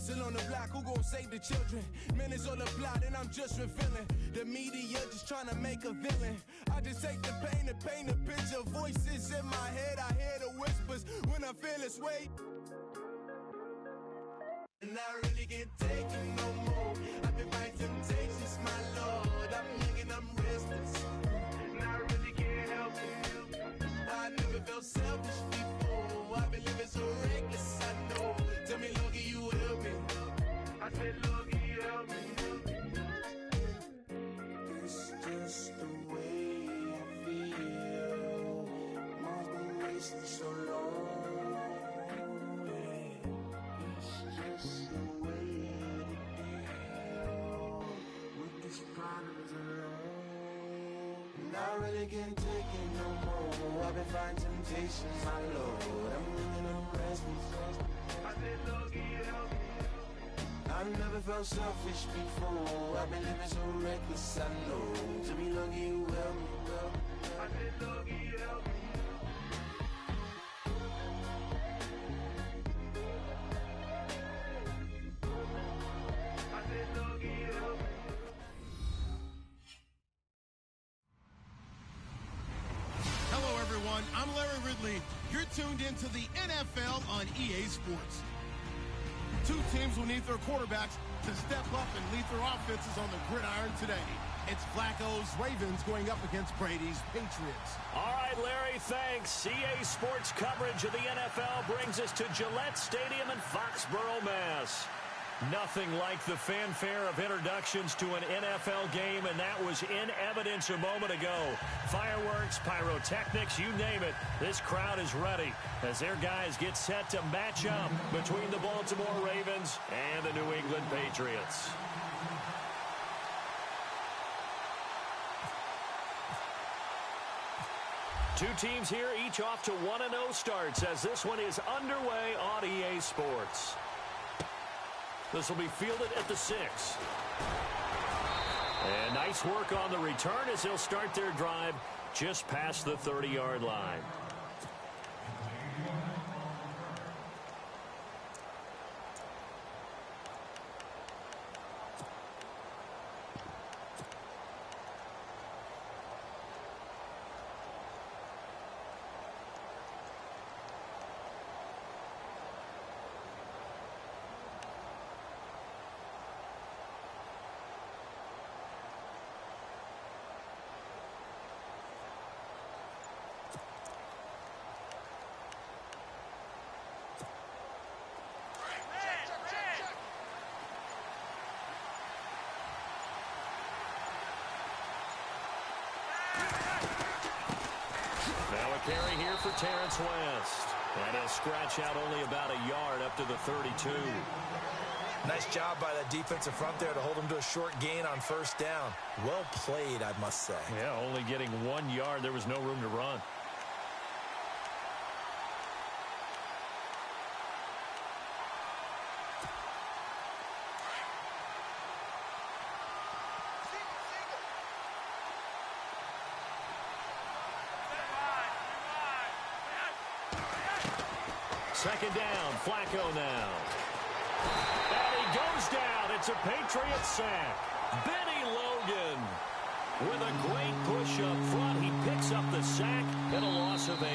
Still on the block, who gon' save the children? Minutes on the plot and I'm just revealing. The media just trying to make a villain. I just take the pain and paint a picture. Voices in my head, I hear the whispers when I feel this way. And I really can't take it no more. I've been fighting temptations, my Lord. I'm young and I'm restless, and I really can't help it. I never felt selfish before. I've been living so reckless, I know. Tell me, Lord, can you help me? I said, Lord, can you help me? It's just the way I feel. Mom's been wasting so long. It's just the way to deal with these problems alone. And I really can't take it no more. I've been fighting temptations, my Lord. I'm living on restless. I said, Lord, can you help me? I've never felt selfish before. I've been living so reckless, I know. To be lucky you help me, girl. I said, Lord, can you help me? I said, Lord, can you help me? Hello, everyone. I'm Larry Ridley. You're tuned into the NFL on EA Sports. Two teams will need their quarterbacks to step up and lead their offenses on the gridiron today. It's Flacco's Ravens going up against Brady's Patriots. All right, Larry, thanks. EA Sports coverage of the NFL brings us to Gillette Stadium in Foxborough, Mass. Nothing like the fanfare of introductions to an NFL game, and that was in evidence a moment ago. Fireworks, pyrotechnics, you name it. This crowd is ready as their guys get set to match up between the Baltimore Ravens and the New England Patriots. Two teams here, each off to 1-0 starts as this one is underway on EA Sports. This will be fielded at the 6. And nice work on the return as they'll start their drive just past the 30-yard line. Carry here for Terrence West. And he'll scratch out only about a yard up to the 32. Nice job by the defensive front there to hold him to a short gain on first down. Well played, I must say. Yeah, only getting 1 yard. There was no room to run. Second down, Flacco now. And he goes down. It's a Patriot sack. Benny Logan with a great push up front. He picks up the sack and a loss of 8.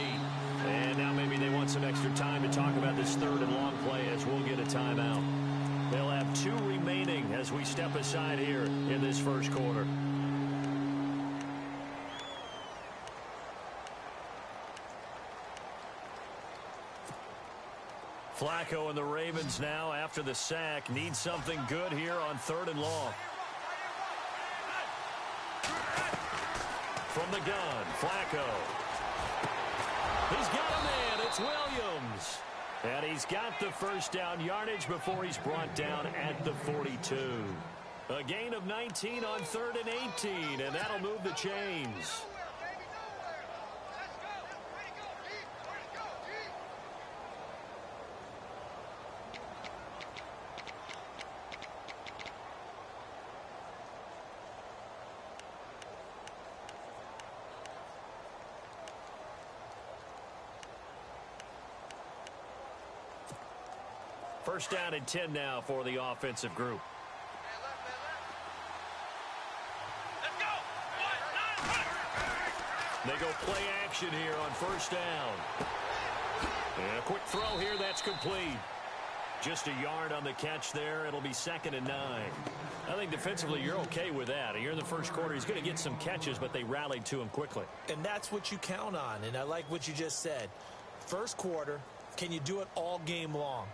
And now maybe they want some extra time to talk about this third and long play as we'll get a timeout. They'll have 2 remaining as we step aside here in this first quarter. Flacco and the Ravens now, after the sack, need something good here on 3rd and long. From the gun, Flacco. He's got a man. It's Williams. And he's got the first down yardage before he's brought down at the 42. A gain of 19 on 3rd and 18, and that'll move the chains. First down and 10 now for the offensive group. They go play action here on first down. And a quick throw here, that's complete. Just a yard on the catch there. It'll be 2nd and 9. I think defensively you're okay with that. Here in the first quarter, he's going to get some catches, but they rallied to him quickly. And that's what you count on, and I like what you just said. First quarter, can you do it all game long?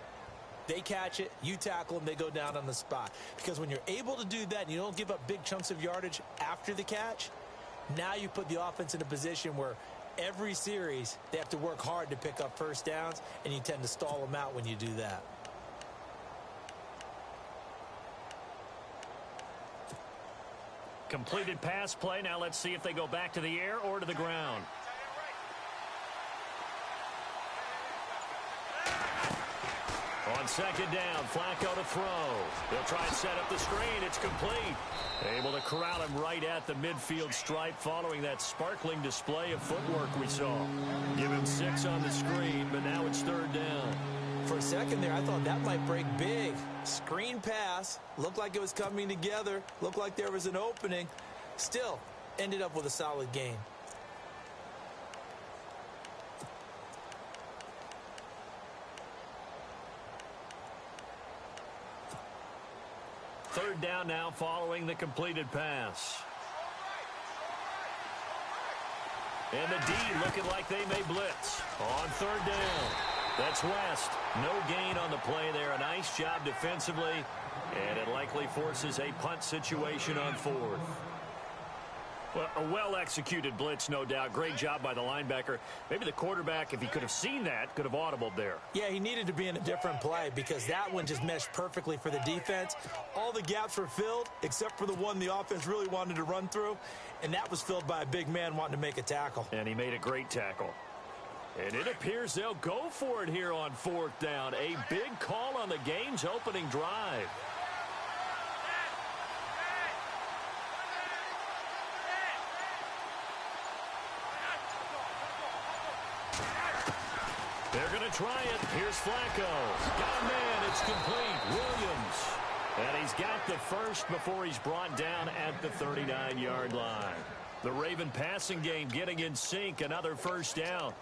They catch it, you tackle them, they go down on the spot. Because when you're able to do that and you don't give up big chunks of yardage after the catch, now you put the offense in a position where every series they have to work hard to pick up first downs, and you tend to stall them out when you do that. Completed pass play. Now let's see if they go back to the air or to the ground. On second down, Flacco to throw. They'll try and set up the screen. It's complete. Able to corral him right at the midfield stripe following that sparkling display of footwork we saw. Give him 6 on the screen, but now it's 3rd down. For a second there, I thought that might break big. Screen pass. Looked like it was coming together. Looked like there was an opening. Still, ended up with a solid gain. Third down now following the completed pass. And the D looking like they may blitz on 3rd down. That's West. No gain on the play there. A nice job defensively. And it likely forces a punt situation on 4th. Well, a well-executed blitz, no doubt. Great job by the linebacker. Maybe the quarterback, if he could have seen that, could have audibled there. Yeah, he needed to be in a different play because that one just meshed perfectly for the defense. All the gaps were filled except for the one the offense really wanted to run through, and that was filled by a big man wanting to make a tackle. And he made a great tackle. And it appears they'll go for it here on 4th down. A big call on the game's opening drive. They're going to try it. Here's Flacco. Got a man. It's complete. Williams. And he's got the first before he's brought down at the 39-yard line. The Raven passing game getting in sync. Another first down.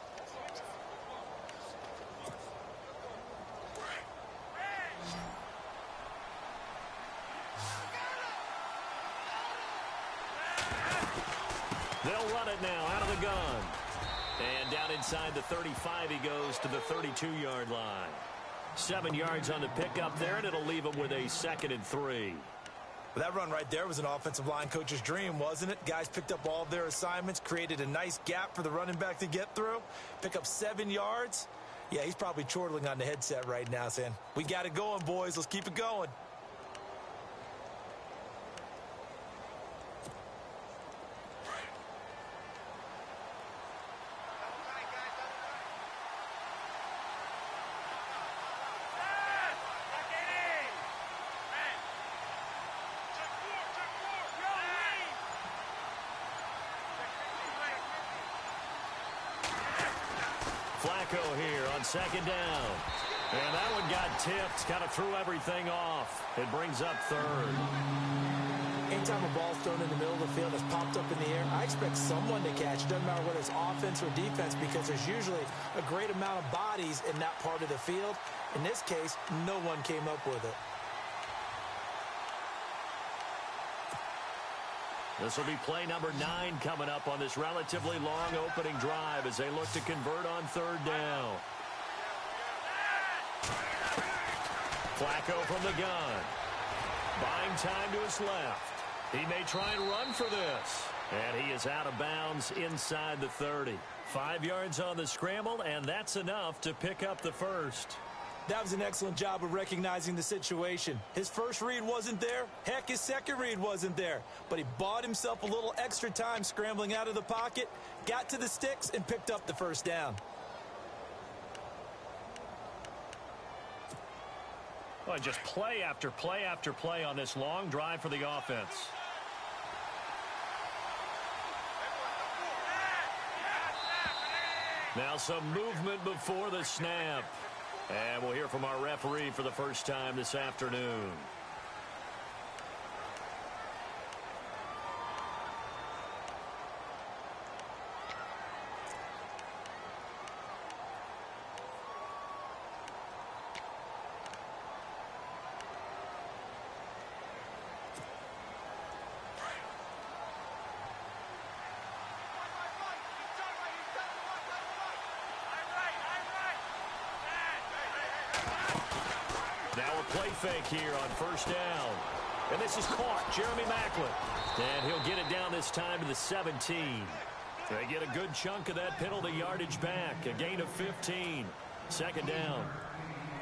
They'll run it now out of the gun. And down inside the 35, he goes to the 32-yard line. 7 yards on the pickup there, and it'll leave him with a 2nd and 3. Well, that run right there was an offensive line coach's dream, wasn't it? Guys picked up all of their assignments, created a nice gap for the running back to get through, pick up 7 yards. Yeah, he's probably chortling on the headset right now saying, we got it going, boys. Let's keep it going. Flacco here on 2nd down. And that one got tipped. Kind of threw everything off. It brings up 3rd. Anytime a ball's thrown in the middle of the field that's popped up in the air, I expect someone to catch. It doesn't matter whether it's offense or defense because there's usually a great amount of bodies in that part of the field. In this case, no one came up with it. This will be play number 9 coming up on this relatively long opening drive as they look to convert on 3rd down. Flacco from the gun. Buying time to his left. He may try and run for this. And he is out of bounds inside the 30. 5 yards on the scramble, and that's enough to pick up the first. That was an excellent job of recognizing the situation. His first read wasn't there. Heck, his second read wasn't there. But he bought himself a little extra time scrambling out of the pocket, got to the sticks, and picked up the first down. Well, just play after play after play on this long drive for the offense. Now some movement before the snap. And we'll hear from our referee for the first time this afternoon. Now a play fake here on first down. And this is caught. Jeremy Maclin. And he'll get it down this time to the 17. They get a good chunk of that penalty yardage back. A gain of 15. Second down.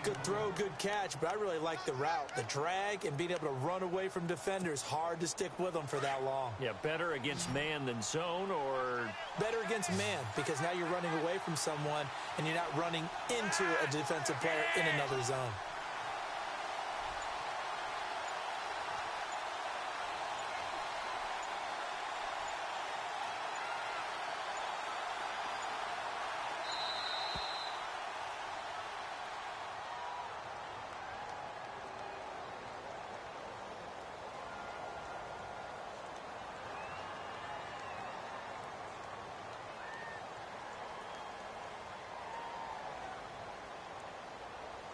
Good throw, good catch, but I really like the route. The drag and being able to run away from defenders. Hard to stick with them for that long. Yeah, better against man than zone, or? Better against man, because now you're running away from someone and you're not running into a defensive player in another zone.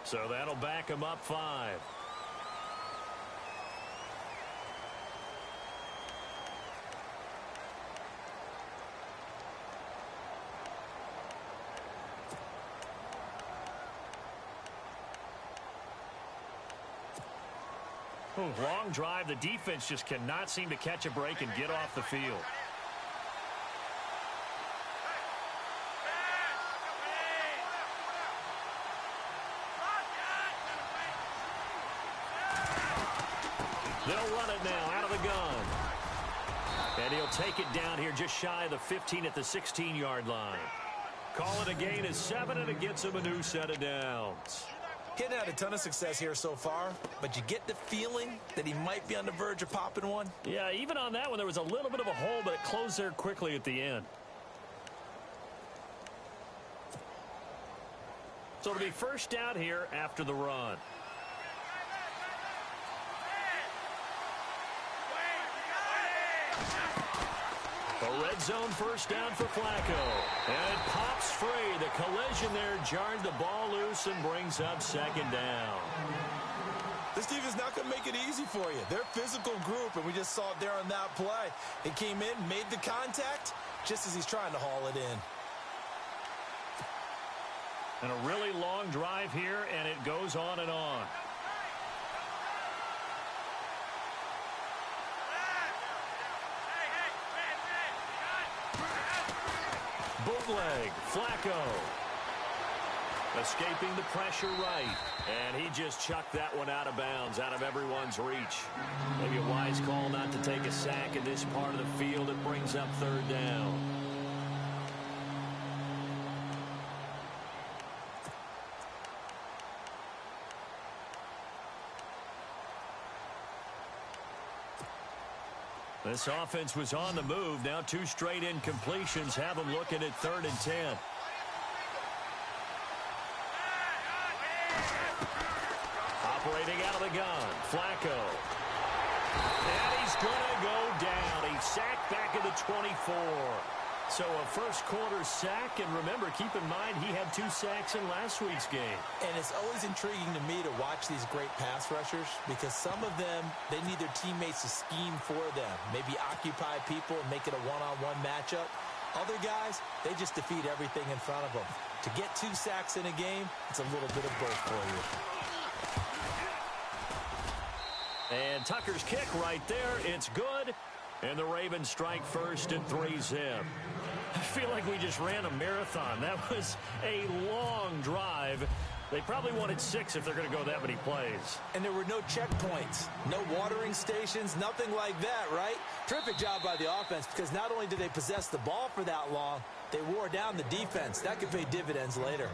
So that'll back him up 5. Long drive. The defense just cannot seem to catch a break and get off the field. They'll run it now out of the gun. And he'll take it down here just shy of the 15 at the 16-yard line. Call it a gain of 7, and it gets him a new set of downs. He hadn't had a ton of success here so far, but you get the feeling that he might be on the verge of popping one. Yeah, even on that one, there was a little bit of a hole, but it closed there quickly at the end. So it'll be first down here after the run. A red zone first down for Flacco. And it pops free. The collision there jarred the ball loose and brings up second down. This defense is not going to make it easy for you. They're a physical group, and we just saw it there on that play. It came in, made the contact, just as he's trying to haul it in. And a really long drive here, and it goes on and on. Bootleg, Flacco. Escaping the pressure right. And he just chucked that one out of bounds, out of everyone's reach. Maybe a wise call not to take a sack in this part of the field. It brings up third down. This offense was on the move. Now 2 straight incompletions have them looking at 3rd and 10. Operating out of the gun, Flacco. And he's going to go down. He's sacked back at the 24. So a first quarter sack, and remember, keep in mind, he had 2 sacks in last week's game. And it's always intriguing to me to watch these great pass rushers, because some of them, they need their teammates to scheme for them, maybe occupy people and make it a one-on-one matchup. Other guys, they just defeat everything in front of them. To get 2 sacks in a game, it's a little bit of both for you. And Tucker's kick right there, it's good. And the Ravens strike first and 3-zip. I feel like we just ran a marathon. That was a long drive. They probably wanted 6 if they're going to go that many plays. And there were no checkpoints, no watering stations, nothing like that, right? Terrific job by the offense, because not only did they possess the ball for that long, they wore down the defense. That could pay dividends later.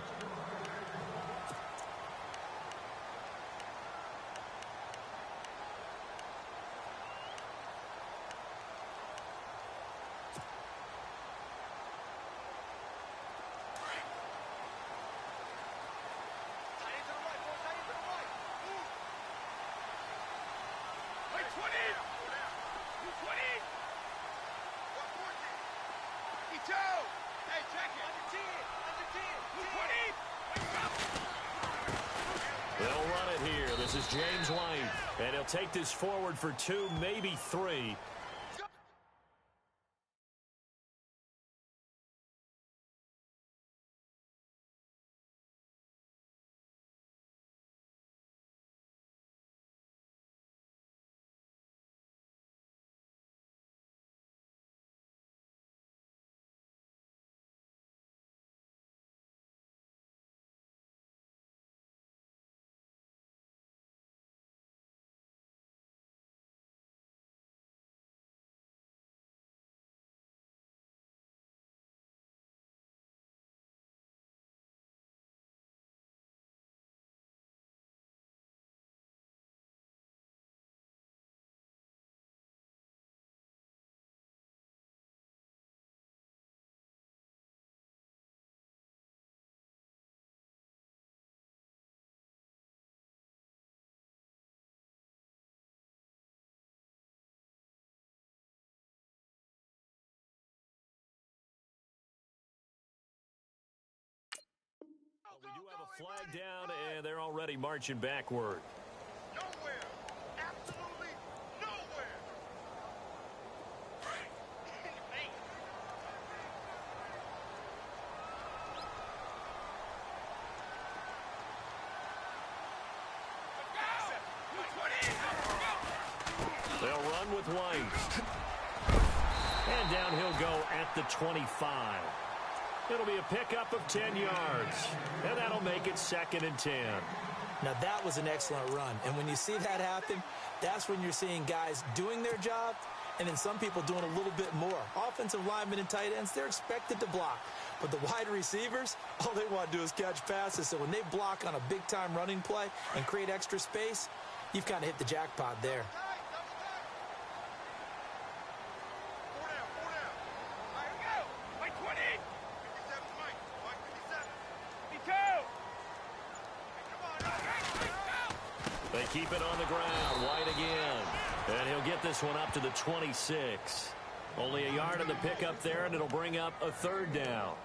They'll run it here. This is James White, and he'll take this forward for 2, maybe 3. We do have a flag down, and they're already marching backward. Nowhere. Absolutely nowhere. They'll run with White. And down he'll go at the 25. It'll be a pickup of 10 yards. And that'll make it 2nd and 10. Now, that was an excellent run. And when you see that happen, that's when you're seeing guys doing their job and then some people doing a little bit more. Offensive linemen and tight ends, they're expected to block. But the wide receivers, all they want to do is catch passes. So when they block on a big-time running play and create extra space, you've kind of hit the jackpot there. They keep it on the ground. White again. And he'll get this one up to the 26. Only a yard on the pickup there, and it'll bring up a 3rd down.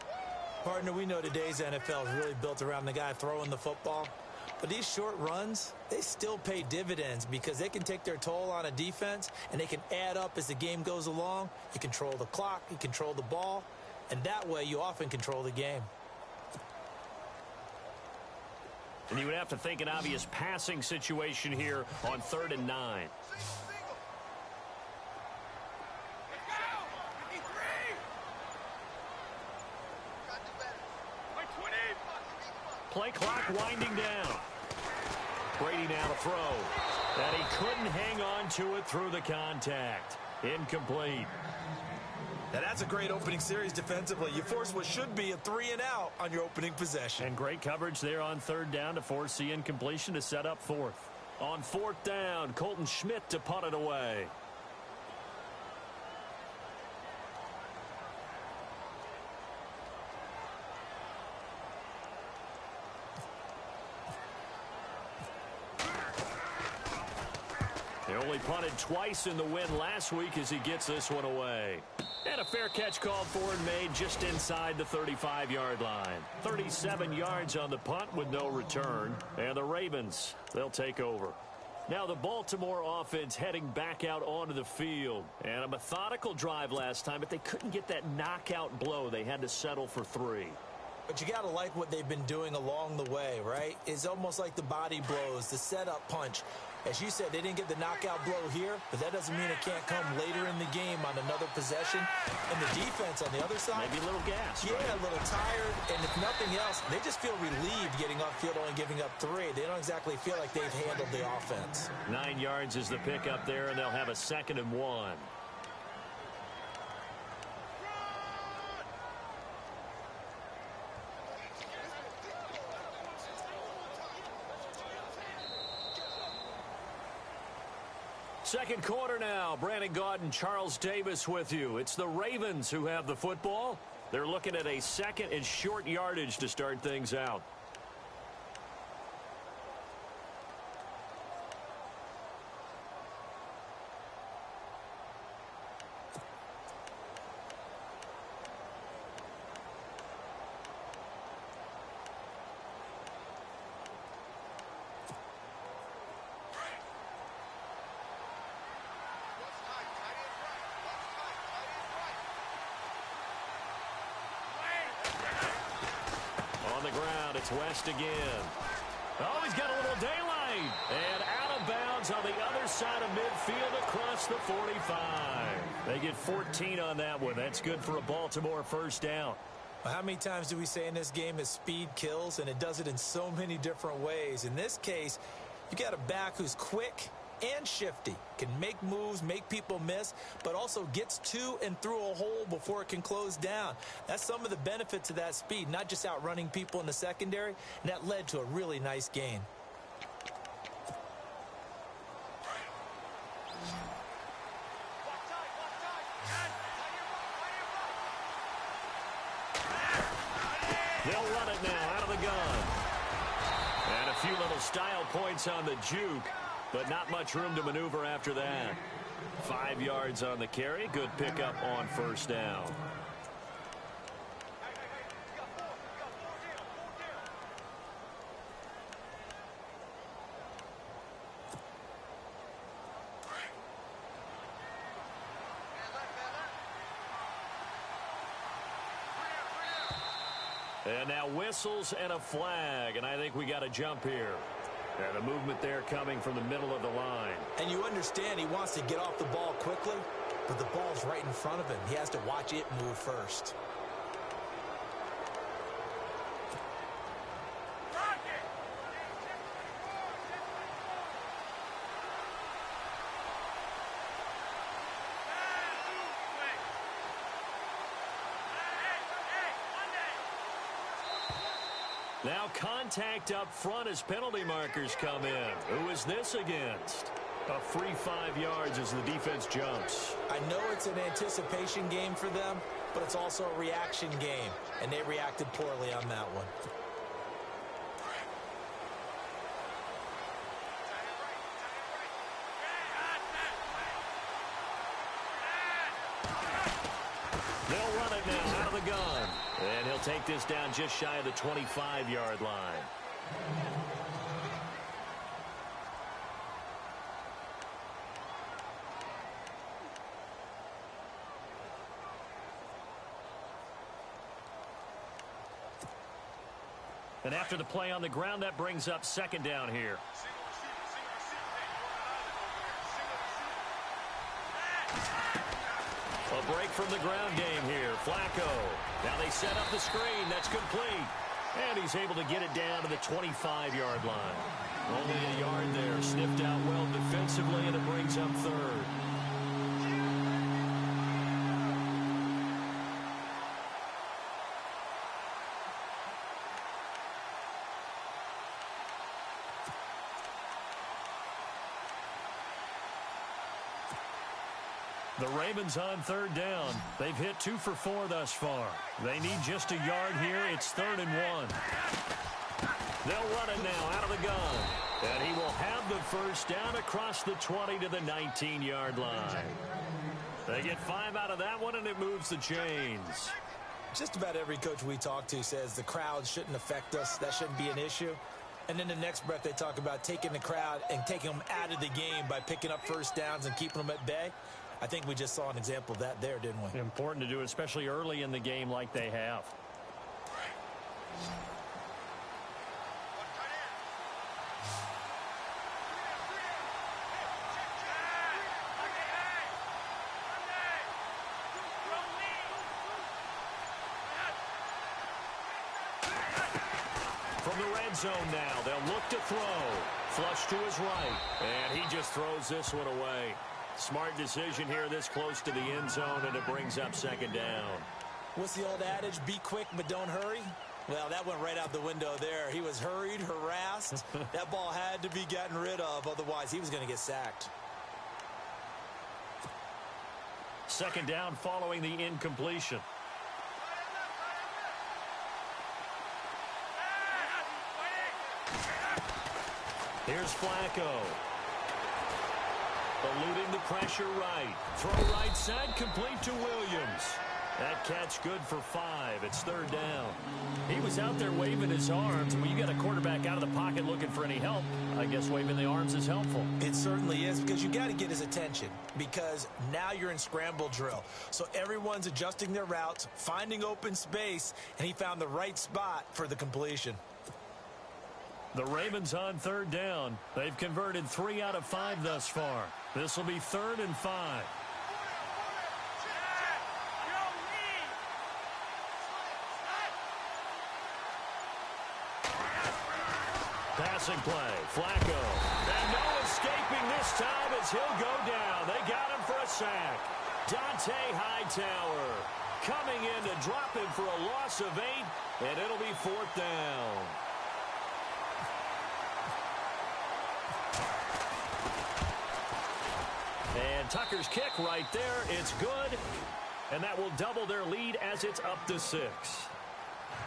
Partner, we know today's NFL is really built around the guy throwing the football. But these short runs, they still pay dividends because they can take their toll on a defense, and they can add up as the game goes along. You control the clock, you control the ball, and that way you often control the game. And you would have to think an obvious passing situation here on 3rd and 9. Play clock winding down. Brady now to throw. And he couldn't hang on to it through the contact. Incomplete. Now, that's a great opening series defensively. You force what should be a 3-and-out on your opening possession. And great coverage there on 3rd down to force the incompletion to set up 4th. On 4th down, Colton Schmidt to punt it away. He only punted twice in the win last week as he gets this one away. And a fair catch called for and made just inside the 35-yard line. 37 yards on the punt with no return. And the Ravens, they'll take over. Now the Baltimore offense heading back out onto the field. And a methodical drive last time, but they couldn't get that knockout blow. They had to settle for 3. But you got to like what they've been doing along the way, right? It's almost like the body blows, the setup punch. As you said, they didn't get the knockout blow here, but that doesn't mean it can't come later in the game on another possession. And the defense on the other side. Maybe a little gas. Yeah, right? a little tired. And if nothing else, they just feel relieved getting off field, only giving up 3. They don't exactly feel like they've handled the offense. 9 yards is the pickup there, and they'll have a 2nd and 1. Second quarter now. Brandon Gaudin, Charles Davis with you. It's the Ravens who have the football. They're looking at a 2nd and short yardage to start things out. it's West again. Oh, he's got a little daylight. And out of bounds on the other side of midfield across the 45. They get 14 on that one. That's good for a Baltimore first down. Well, how many times do we say in this game that speed kills, and it does it in so many different ways? In this case, you got a back who's quick and shifty, can make moves, make people miss, but also gets to and through a hole before it can close down. That's some of the benefits of that speed, not just outrunning people in the secondary, and that led to a really nice gain. They'll run it now out of the gun. And a few little style points on the juke, but not much room to maneuver after that. 5 yards on the carry. Good pickup on first down. And now whistles and a flag, and I think we got a jump here. And a movement there coming from the middle of the line. And you understand he wants to get off the ball quickly, but the ball's right in front of him. He has to watch it move first. Now contact up front as penalty markers come in. Who is this against? A free 5 yards as the defense jumps. I know it's an anticipation game for them, but it's also a reaction game, and they reacted poorly on that one. They'll run it now out of the gun. And he'll take this down just shy of the 25-yard line. And after the play on the ground, that brings up second down here. A break from the ground game here. Flacco. Now they set up the screen. That's complete. And he's able to get it down to the 25-yard line. Only a yard there. Sniffed out well defensively, and it brings up third. The Ravens on third down. They've hit 2 for 4 thus far. They need just a yard here. It's 3rd and 1. They'll run it now out of the gun. And he will have the first down across the 20 to the 19-yard line. They get 5 out of that one, and it moves the chains. Just about every coach we talk to says the crowd shouldn't affect us. That shouldn't be an issue. And then the next breath they talk about taking the crowd and taking them out of the game by picking up first downs and keeping them at bay. I think we just saw an example of that there, didn't we? Important to do, especially early in the game like they have. From the red zone now, they'll look to throw. Flush to his right, and he just throws this one away. Smart decision here this close to the end zone, and it brings up second down. What's the old adage? Be quick, but don't hurry. Well, that went right out the window there. He was hurried, harassed. That ball had to be gotten rid of, otherwise he was going to get sacked. Second down following the incompletion. Here's Flacco. Eluding the pressure right. Throw right side, complete to Williams. That catch good for 5. It's 3rd down. He was out there waving his arms. When you got a quarterback out of the pocket looking for any help, I guess waving the arms is helpful. It certainly is, because you got to get his attention, because now you're in scramble drill. So everyone's adjusting their routes, finding open space, and he found the right spot for the completion. The Ravens on third down. They've converted 3 out of 5 thus far. This will be 3rd and 5. Passing play, Flacco. And no escaping this time as he'll go down. They got him for a sack. Dante Hightower coming in to drop him for a loss of 8, and it'll be 4th down. And Tucker's kick right there. It's good, and that will double their lead as it's up to 6.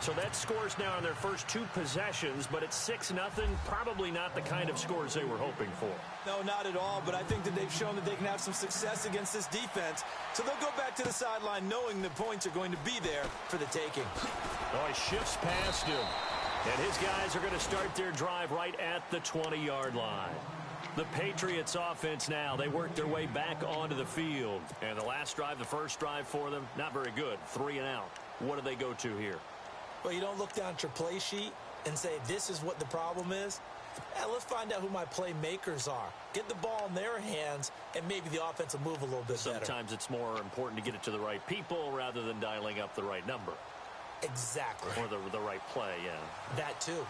So that scores now on their first 2 possessions, but it's 6-0. Probably not the kind of scores they were hoping for. No, not at all, but I think that they've shown that they can have some success against this defense. So they'll go back to the sideline knowing the points are going to be there for the taking. Oh, he shifts past him. And his guys are going to start their drive right at the 20-yard line. The Patriots offense now, they work their way back onto the field. And the last drive, the first drive for them, not very good. 3 and out. What do they go to here? Well, you don't look down at your play sheet and say, this is what the problem is. Let's find out who my playmakers are. Get the ball in their hands, and maybe the offense will move a little bit better. Sometimes it's more important to get it to the right people rather than dialing up the right number. Exactly. Or the right play, yeah. That too.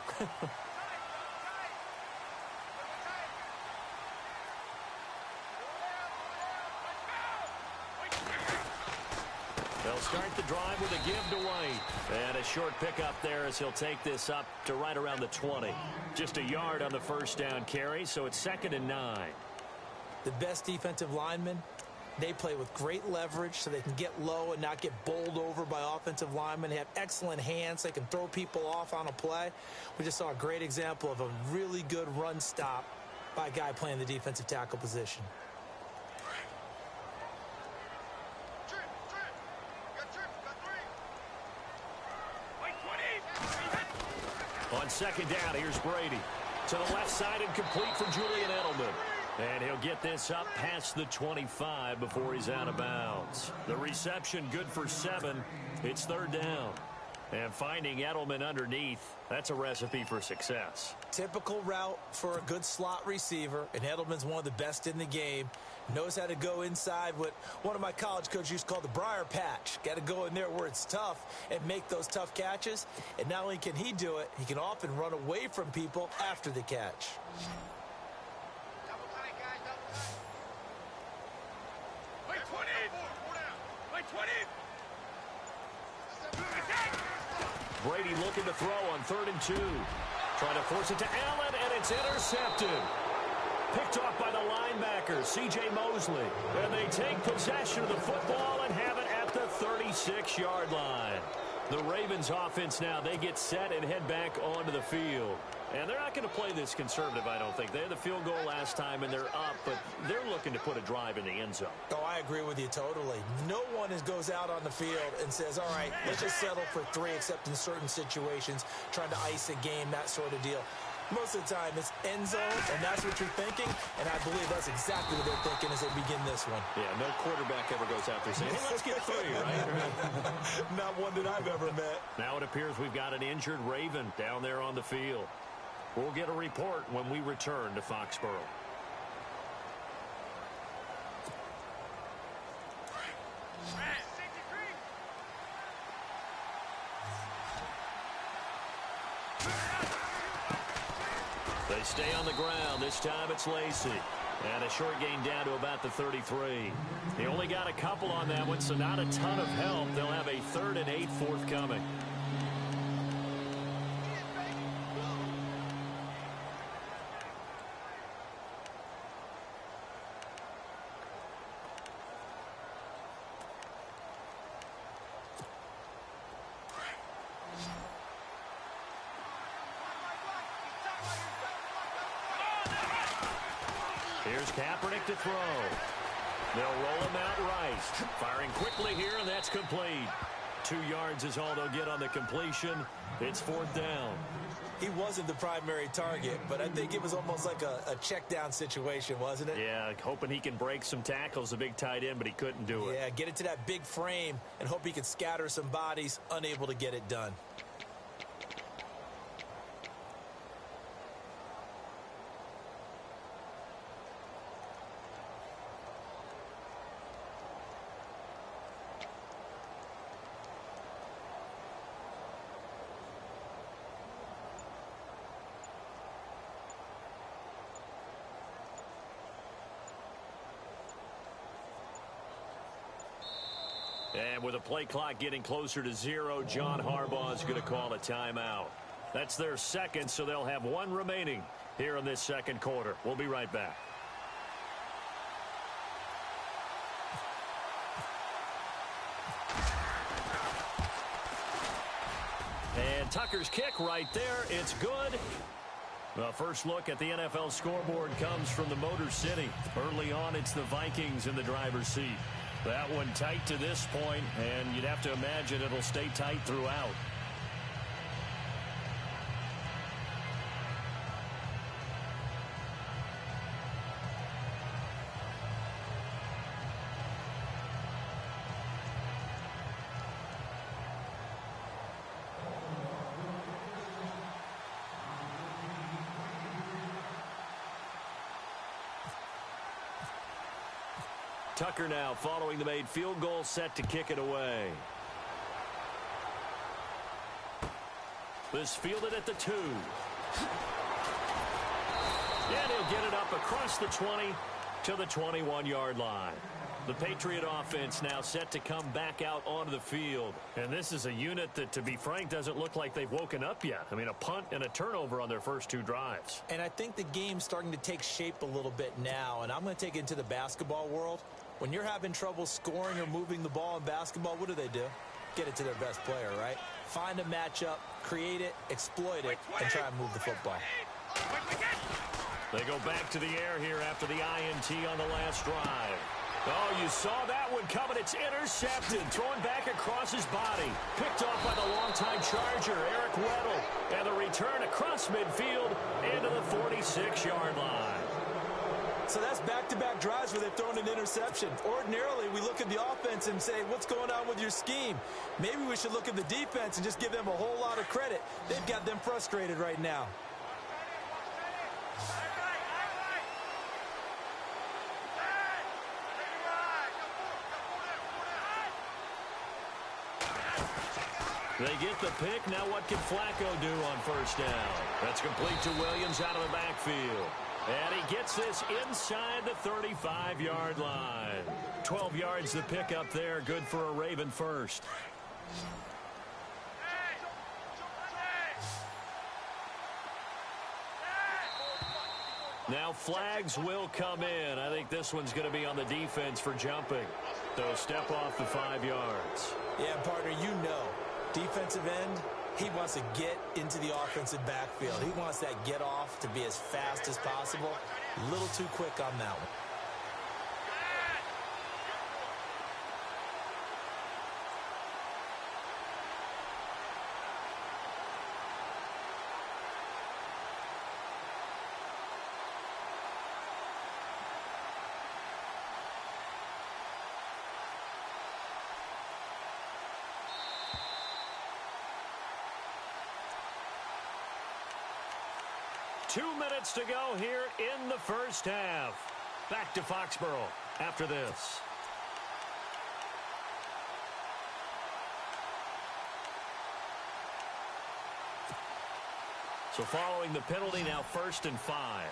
They'll start the drive with a give to White. And a short pickup there as he'll take this up to right around the 20. Just a yard on the first down carry, so it's 2nd and 9. The best defensive linemen, they play with great leverage so they can get low and not get bowled over by offensive linemen. They have excellent hands. They can throw people off on a play. We just saw a great example of a really good run stop by a guy playing the defensive tackle position. On 2nd down, here's Brady. To the left side and complete for Julian Edelman. And he'll get this up past the 25 before he's out of bounds. The reception good for 7. It's 3rd down. And finding Edelman underneath, that's a recipe for success. Typical route for a good slot receiver, and Edelman's one of the best in the game. Knows how to go inside what one of my college coaches used to call the Briar Patch. Got to go in there where it's tough and make those tough catches. And not only can he do it, he can often run away from people after the catch. Brady looking to throw on 3rd and 2. Trying to force it to Allen, and it's intercepted. Picked off by the linebacker, C.J. Mosley. And they take possession of the football and have it at the 36-yard line. The Ravens offense now, they get set and head back onto the field. And they're not going to play this conservative, I don't think. They had the field goal last time, and they're up, but they're looking to put a drive in the end zone. Oh, I agree with you totally. No one goes out on the field and says, all right, let's just settle for 3, except in certain situations, trying to ice a game, that sort of deal. Most of the time, it's end zone, and that's what you're thinking, and I believe that's exactly what they're thinking as they begin this one. Yeah, no quarterback ever goes out there saying, hey, let's get 3, right? Not one that I've ever met. Now it appears we've got an injured Raven down there on the field. We'll get a report when we return to Foxborough. They stay on the ground. This time it's Lacey. And a short gain down to about the 33. He only got a couple on that one, so not a ton of help. They'll have a 3rd and 8 forthcoming. Here's Kaepernick to throw. They'll roll him out right. Firing quickly here, and that's complete. 2 yards is all they'll get on the completion. It's 4th down. He wasn't the primary target, but I think it was almost like a check down situation, wasn't it? Yeah, hoping he can break some tackles, a big tight end, but he couldn't do it. Yeah, get it to that big frame and hope he can scatter some bodies, unable to get it done. And with the play clock getting closer to 0, John Harbaugh is going to call a timeout. That's their second, so they'll have one remaining here in this second quarter. We'll be right back. And Tucker's kick right there. It's good. The first look at the NFL scoreboard comes from the Motor City. Early on, it's the Vikings in the driver's seat. That one tight to this point, and you'd have to imagine it'll stay tight throughout. Tucker now following the made field goal, set to kick it away. This fielded at the 2. And he'll get it up across the 20 to the 21-yard line. The Patriot offense now set to come back out onto the field. And this is a unit that, to be frank, doesn't look like they've woken up yet. I mean, a punt and a turnover on their first 2 drives. And I think the game's starting to take shape a little bit now. And I'm going to take it into the basketball world. When you're having trouble scoring or moving the ball in basketball, what do? Get it to their best player, right? Find a matchup, create it, exploit it, and try and move the football. They go back to the air here after the INT on the last drive. Oh, you saw that one coming. It's intercepted. Thrown back across his body. Picked off by the longtime Charger, Eric Weddle. And the return across midfield into the 46-yard line. So that's back-to-back drives where they've thrown an interception. Ordinarily, we look at the offense and say, what's going on with your scheme? Maybe we should look at the defense and just give them a whole lot of credit. They've got them frustrated right now. They get the pick. Now what can Flacco do on first down? That's complete to Williams out of the backfield. And he gets this inside the 35-yard line. 12 yards to pick up there. Good for a Raven first. Now flags will come in. I think this one's going to be on the defense for jumping. So step off the 5 yards. Yeah, partner, you know. Defensive end, he wants to get into the offensive backfield. He wants that get off to be as fast as possible. A little too quick on that one. Two minutes to go here in the first half. Back to Foxborough after this. So following the penalty, now 1st and 5.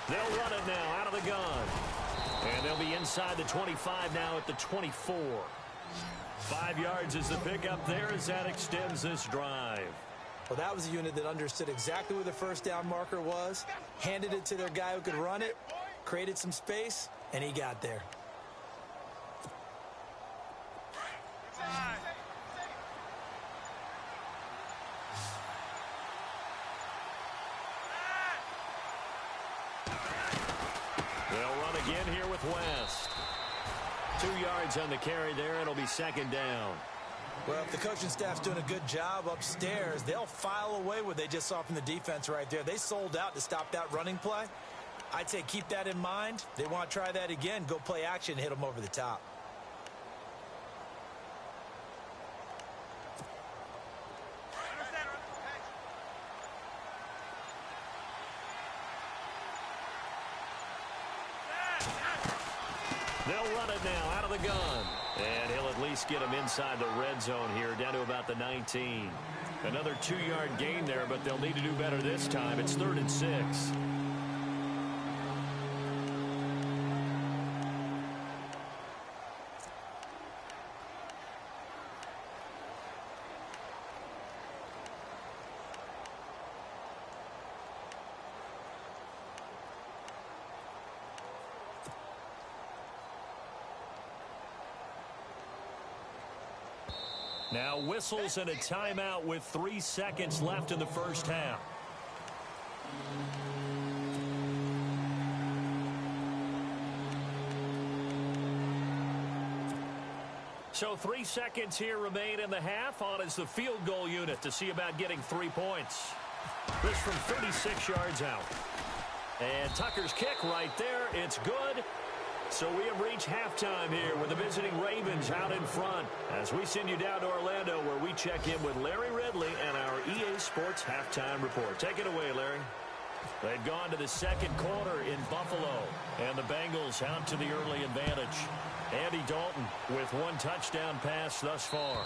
They'll run it now out of the gun. And they'll be inside the 25 now at the 24. 5 yards is the pickup there as that extends this drive. Well, that was a unit that understood exactly where the first down marker was, handed it to their guy who could run it, created some space, and he got there. They'll run again here with West. 2 yards on the carry there. It'll be 2nd down. Well, if the coaching staff's doing a good job upstairs, they'll file away what they just saw from the defense right there. They sold out to stop that running play. I'd say keep that in mind. They want to try that again. Go play action, hit them over the top. They'll run it now out of the gun. And he'll at least get him inside the red zone here, down to about the 19. Another 2-yard gain there, but they'll need to do better this time. It's 3rd and 6. Now whistles and a timeout with 3 seconds left in the first half. So 3 seconds here remain in the half. On is the field goal unit to see about getting 3 points. This from 36 yards out. And Tucker's kick right there. It's good. So we have reached halftime here with the visiting Ravens out in front as we send you down to Orlando where we check in with Larry Ridley and our EA Sports Halftime Report. Take it away, Larry. They've gone to the second quarter in Buffalo, and the Bengals out to the early advantage. Andy Dalton with 1 touchdown pass thus far.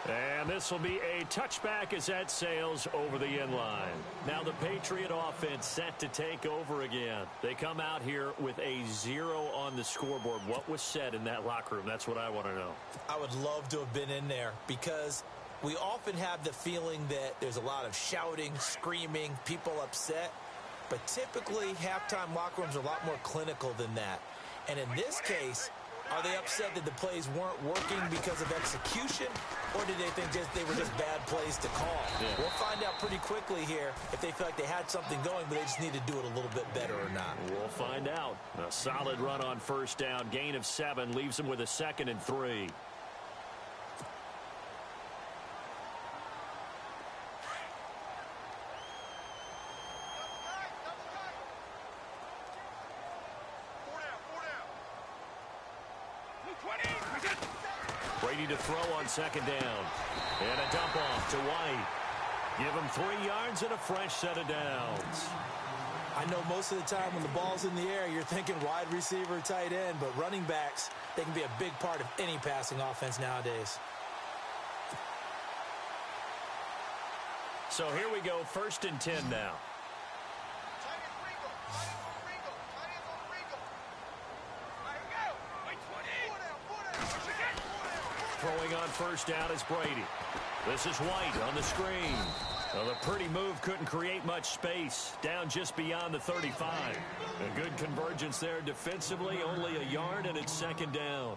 And this will be a touchback as that sails over the end line. Now the Patriot offense set to take over again. They come out here with a 0 on the scoreboard. What was said in that locker room? That's what I want to know. I would love to have been in there because we often have the feeling that there's a lot of shouting, screaming, people upset. But typically, halftime locker rooms are a lot more clinical than that. And in this case, are they upset that the plays weren't working because of execution, or did they think they were just bad plays to call? Yeah. We'll find out pretty quickly here if they feel like they had something going, but they just need to do it a little bit better or not. We'll find out. A solid run on first down. Gain of 7 leaves them with a 2nd and 3. Brady to throw on 2nd down. And a dump off to White. Give him 3 yards and a fresh set of downs. I know most of the time when the ball's in the air, you're thinking wide receiver, tight end, but running backs, they can be a big part of any passing offense nowadays. So here we go, 1st and 10 now. Throwing on first down is Brady. This is White on the screen. Well, the pretty move couldn't create much space. Down just beyond the 35. A good convergence there defensively. Only a yard, and it's 2nd down.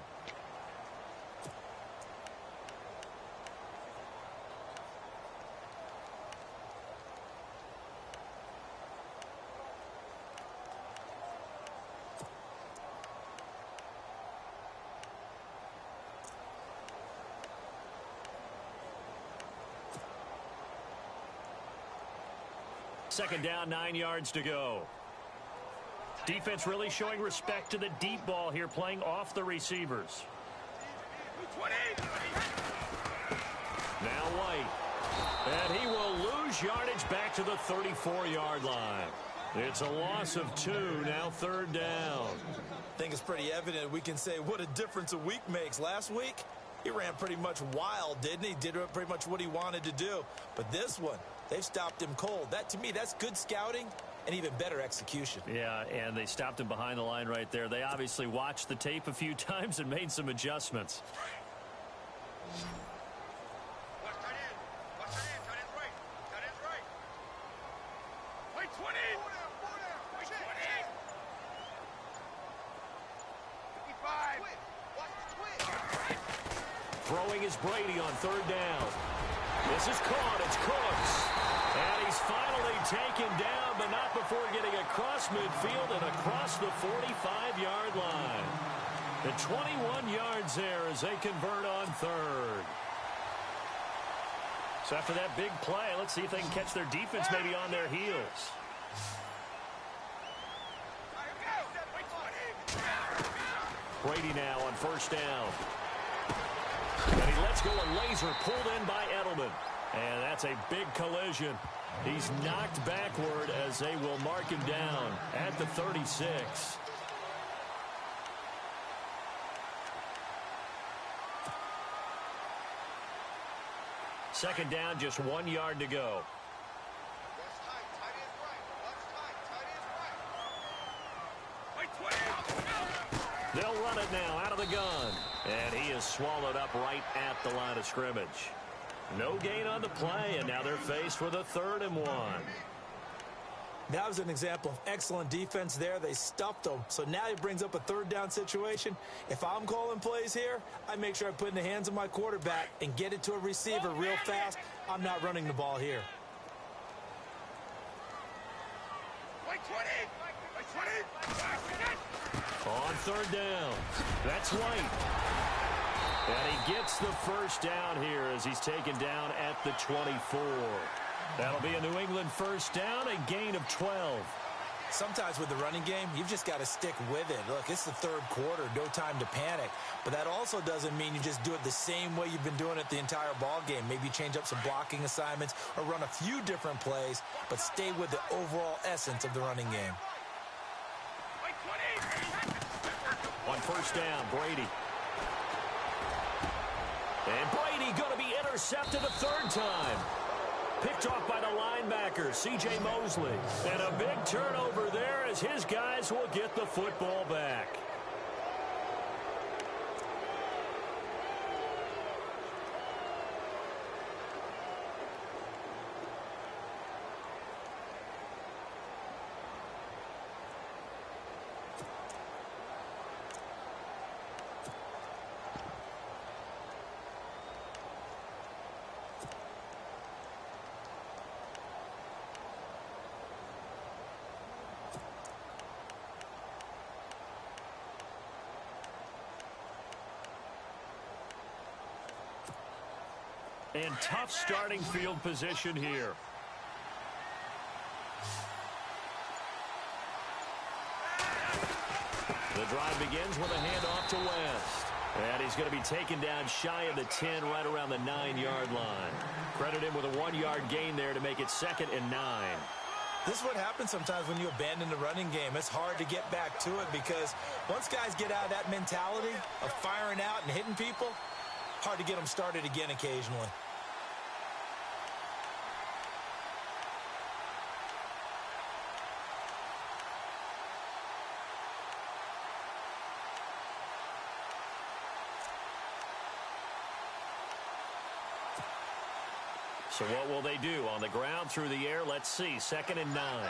Second down, 9 yards to go. Defense really showing respect to the deep ball here, playing off the receivers. Now White. And he will lose yardage back to the 34-yard line. It's a loss of 2, now 3rd down. I think it's pretty evident we can say what a difference a week makes. Last week, he ran pretty much wild, didn't he? Did pretty much what he wanted to do. But this one, they've stopped him cold. That, to me, that's good scouting and even better execution. Yeah, and they stopped him behind the line right there. They obviously watched the tape a few times and made some adjustments. Throwing is Brady on 3rd down. This is caught. It's Cooks. And he's finally taken down, but not before getting across midfield and across the 45-yard line. The 21 yards there as they convert on 3rd. So after that big play, let's see if they can catch their defense maybe on their heels. Brady now on 1st down. And he lets go a laser pulled in by Edelman. And that's a big collision. He's knocked backward as they will mark him down at the 36. Second down, just 1 yard to go. They'll run it now out of the gun. And he is swallowed up right at the line of scrimmage. No gain on the play, and now they're faced with a 3rd and 1. That was an example of excellent defense there. They stuffed them. So now he brings up a third down situation. If I'm calling plays here, I make sure I put it in the hands of my quarterback and get it to a receiver real fast. I'm not running the ball here. On third down, that's White. And he gets the first down here as he's taken down at the 24. That'll be a New England first down, a gain of 12. Sometimes with the running game, you've just got to stick with it. Look, it's the third quarter, no time to panic. But that also doesn't mean you just do it the same way you've been doing it the entire ball game. Maybe change up some blocking assignments or run a few different plays, but stay with the overall essence of the running game. On first down, Brady. And Brady going to be intercepted a third time. Picked off by the linebacker, C.J. Mosley. And a big turnover there as his guys will get the football back. And tough starting field position here. The drive begins with a handoff to West. And he's going to be taken down shy of the 10, right around the 9-yard line. Credit him with a 1-yard gain there to make it 2nd and 9. This is what happens sometimes when you abandon the running game. It's hard to get back to it because once guys get out of that mentality of firing out and hitting people, hard to get them started again occasionally. So what will they do? On the ground, through the air, let's see. 2nd and 9.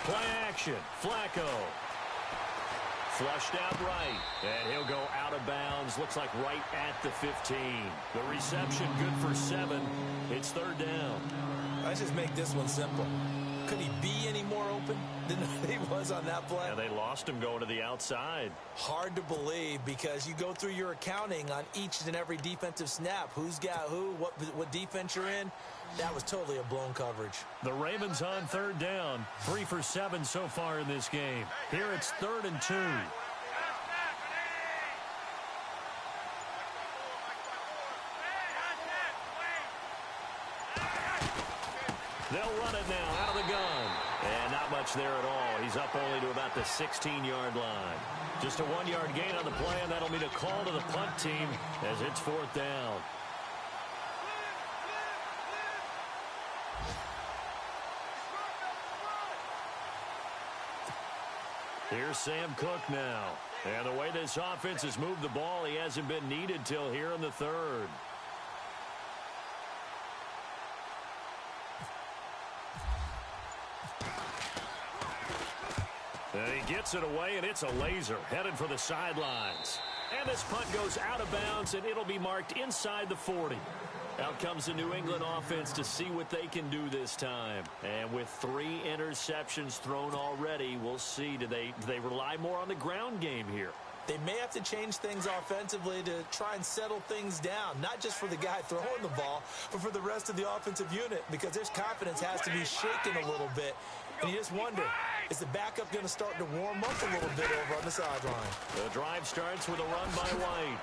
Play action. Flacco. Flushed out right. And he'll go out of bounds. Looks like right at the 15. The reception good for 7. It's 3rd down. Let's just make this one simple. Could he be any more open than he was on that play? Yeah, they lost him going to the outside. Hard to believe because you go through your accounting on each and every defensive snap. Who's got who, what defense you're in. That was totally a blown coverage. The Ravens on 3rd down. 3 for 7 so far in this game. Here it's 3rd and 2. They'll run it now out of the gun. And not much there at all. He's up only to about the 16-yard line. Just a 1-yard gain on the play, and that'll mean a call to the punt team as it's 4th down. Here's Sam Cook now. And the way this offense has moved the ball, he hasn't been needed till here in the 3rd. And he gets it away, and it's a laser headed for the sidelines. And this punt goes out of bounds, and it'll be marked inside the 40. Out comes the New England offense to see what they can do this time. And with 3 interceptions thrown already, we'll see. Do they rely more on the ground game here? They may have to change things offensively to try and settle things down, not just for the guy throwing the ball, but for the rest of the offensive unit, because their confidence has to be shaken a little bit. And you just wonder, is the backup going to start to warm up a little bit over on the sideline? The drive starts with a run by White.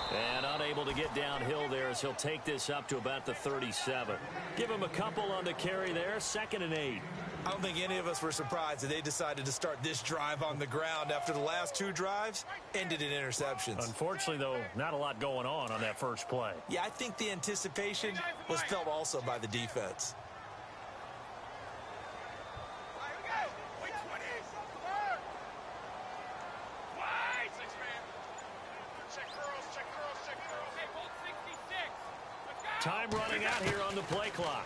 And unable to get downhill there as he'll take this up to about the 37. Give him a couple on the carry there, 2nd and 8. I don't think any of us were surprised that they decided to start this drive on the ground after the last 2 drives ended in interceptions. Unfortunately, though, not a lot going on that first play. Yeah, I think the anticipation was felt also by the defense. Time running out here on the play clock.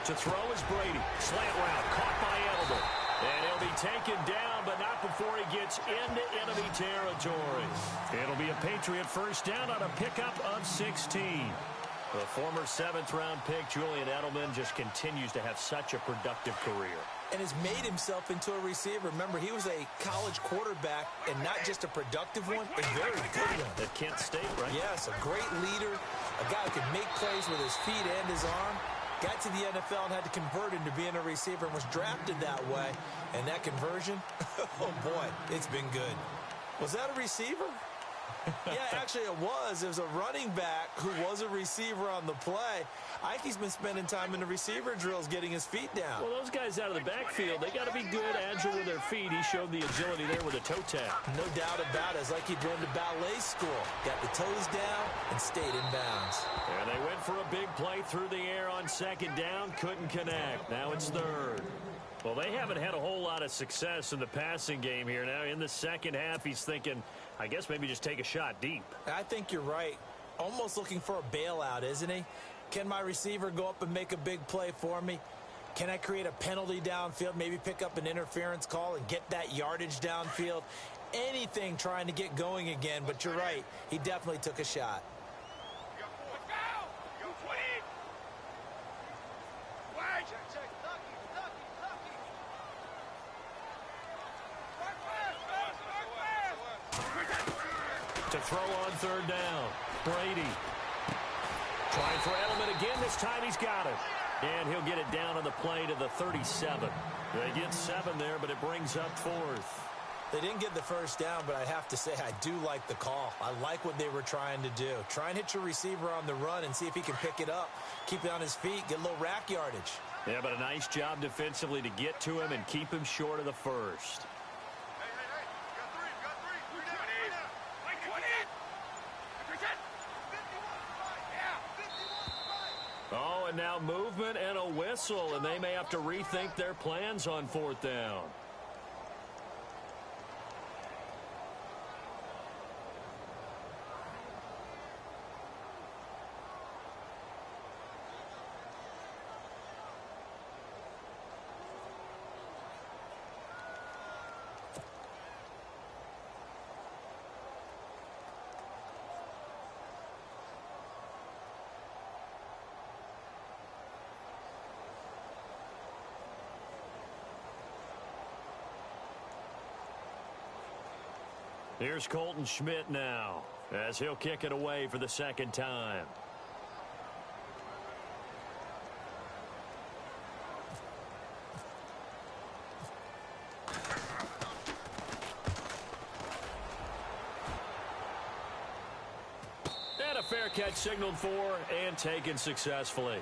To throw is Brady. Slant route caught by Edelman. And he'll be taken down, but not before he gets into enemy territory. It'll be a Patriot first down on a pickup of 16. The former 7th-round pick, Julian Edelman, just continues to have such a productive career. And has made himself into a receiver. Remember, he was a college quarterback, and not just a productive one, a very good one. At Kent State, right? Yes, a great leader, a guy who could make plays with his feet and his arm. Got to the NFL and had to convert into being a receiver and was drafted that way. And that conversion, oh boy, it's been good. Was that a receiver? Yeah, actually it was. It was a running back who was a receiver on the play. Ike's been spending time in the receiver drills getting his feet down. Well, those guys out of the backfield, they got to be good, agile with their feet. He showed the agility there with a toe tap. No doubt about it. It's like he'd been to ballet school. Got the toes down and stayed in bounds. And they went for a big play through the air on 2nd down. Couldn't connect. Now it's 3rd. Well, they haven't had a whole lot of success in the passing game here. Now in the second half, he's thinking, I guess maybe just take a shot deep. I think you're right. Almost looking for a bailout, isn't he? Can my receiver go up and make a big play for me? Can I create a penalty downfield, maybe pick up an interference call and get that yardage downfield? Anything trying to get going again, but you're right. He definitely took a shot. To throw on 3rd down, Brady. Trying for Edelman again. This time he's got it. And he'll get it down on the play to the 37. They get 7 there, but it brings up 4th. They didn't get the first down, but I have to say I do like the call. I like what they were trying to do. Try and hit your receiver on the run and see if he can pick it up. Keep it on his feet. Get a little rack yardage. Yeah, but a nice job defensively to get to him and keep him short of the first. Oh, and now movement and a whistle, and they may have to rethink their plans on 4th down. Here's Colton Schmidt now, as he'll kick it away for the 2nd time. And a fair catch signaled for and taken successfully.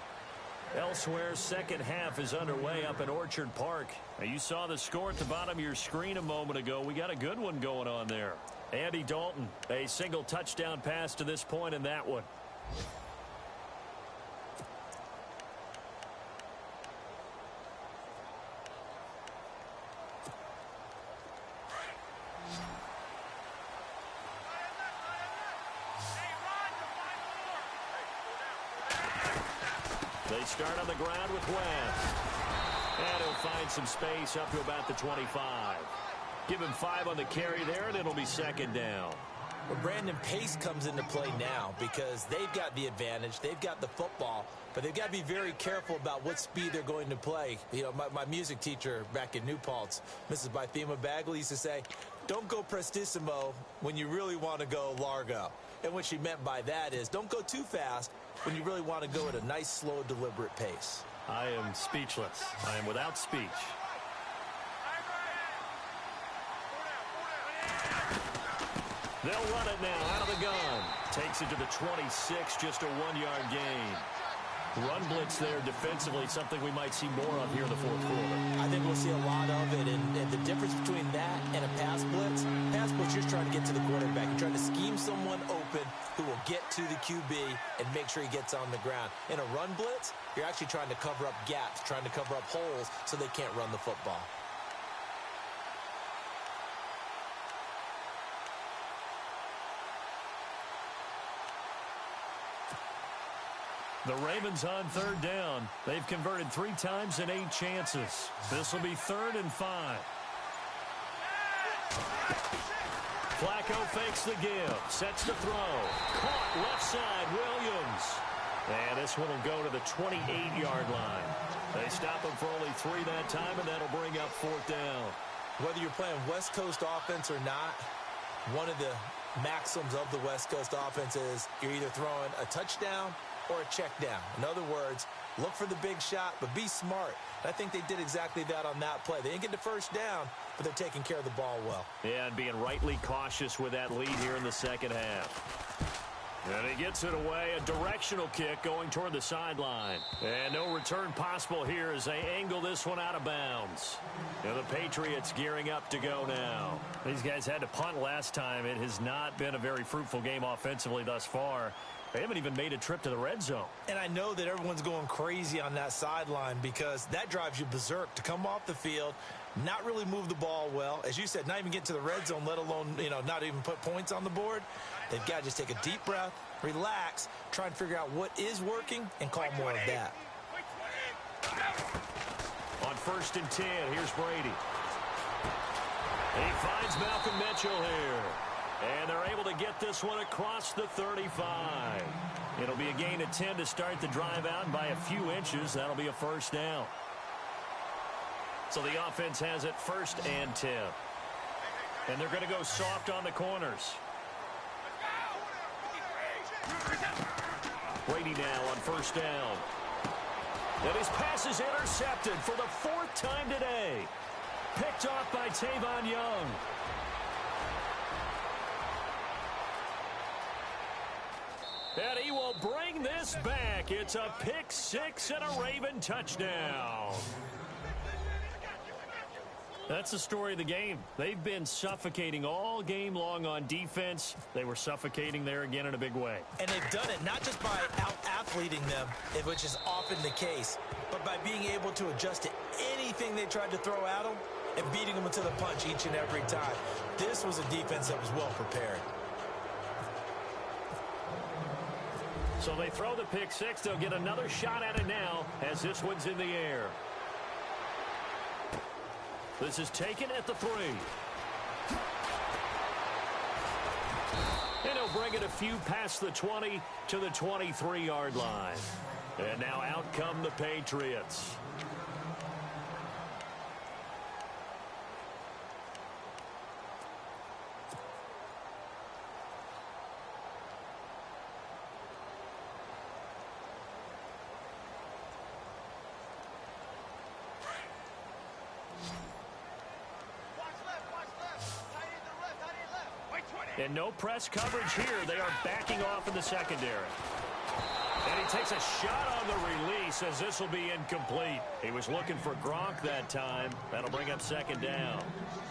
Elsewhere, second half is underway up at Orchard Park. Now, you saw the score at the bottom of your screen a moment ago. We got a good one going on there. Andy Dalton, a single touchdown pass to this point in that one. They start on the ground with West. And he'll find some space up to about the 25. Give him 5 on the carry there, and it'll be 2nd down. Well, Brandon, pace comes into play now because they've got the advantage. They've got the football, but they've got to be very careful about what speed they're going to play. You know, my music teacher back in New Paltz, Mrs. Bythema Bagley, used to say, don't go prestissimo when you really want to go largo. And what she meant by that is don't go too fast when you really want to go at a nice, slow, deliberate pace. I am speechless. I am without speech. They'll run it now out of the gun. Takes it to the 26, just a 1-yard gain. Run blitz there defensively, something we might see more of here in the 4th quarter. I think we'll see a lot of it, and the difference between that and a pass blitz, you're just trying to get to the quarterback. You're trying to scheme someone open who will get to the QB and make sure he gets on the ground. In a run blitz, you're actually trying to cover up gaps, trying to cover up holes so they can't run the football. The Ravens on third down. They've converted 3 times in 8 chances. This will be 3rd and 5. Flacco fakes the give. Sets the throw. Caught left side, Williams. And this one will go to the 28-yard line. They stop him for only 3 that time, and that'll bring up 4th down. Whether you're playing West Coast offense or not, one of the maxims of the West Coast offense is you're either throwing a touchdown or a check down. In other words, look for the big shot, but be smart. And I think they did exactly that on that play. They didn't get the first down, but they're taking care of the ball well. Yeah, and being rightly cautious with that lead here in the second half. And he gets it away, a directional kick going toward the sideline. And no return possible here as they angle this one out of bounds. And the Patriots gearing up to go now. These guys had to punt last time. It has not been a very fruitful game offensively thus far. They haven't even made a trip to the red zone. And I know that everyone's going crazy on that sideline because that drives you berserk to come off the field, not really move the ball well. As you said, not even get to the red zone, let alone, not even put points on the board. They've got to just take a deep breath, relax, try and figure out what is working, and call more of that. On 1st and 10, here's Brady. He finds Malcolm Mitchell here. And they're able to get this one across the 35. It'll be a gain of 10 to start the drive out, and by a few inches, that'll be a 1st down. So the offense has it 1st and 10. And they're going to go soft on the corners. Brady now on 1st down. And his pass is intercepted for the 4th time today. Picked off by Tavon Young. And he will bring this back. It's a pick 6 and a Raven touchdown. That's the story of the game. They've been suffocating all game long on defense. They were suffocating there again in a big way. And they've done it not just by out-athleting them, which is often the case, but by being able to adjust to anything they tried to throw at them and beating them to the punch each and every time. This was a defense that was well prepared. So they throw the pick 6. They'll get another shot at it now as this one's in the air. This is taken at the 3. And he'll bring it a few past the 20 to the 23-yard line. And now out come the Patriots. And no press coverage here. They are backing off in the secondary. And he takes a shot on the release as this will be incomplete. He was looking for Gronk that time. That'll bring up 2nd down.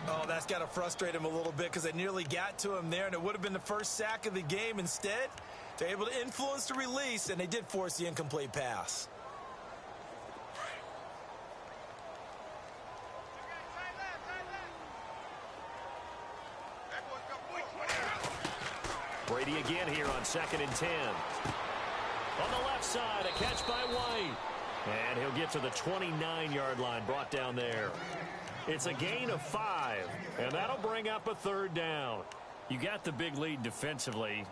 Oh, that's got to frustrate him a little bit because they nearly got to him there, and it would have been the first sack of the game. Instead, they're able to influence the release, and they did force the incomplete pass. Brady again here on 2nd and 10. On the left side, a catch by White. And he'll get to the 29-yard line, brought down there. It's a gain of 5, and that'll bring up a 3rd down. You got the big lead defensively,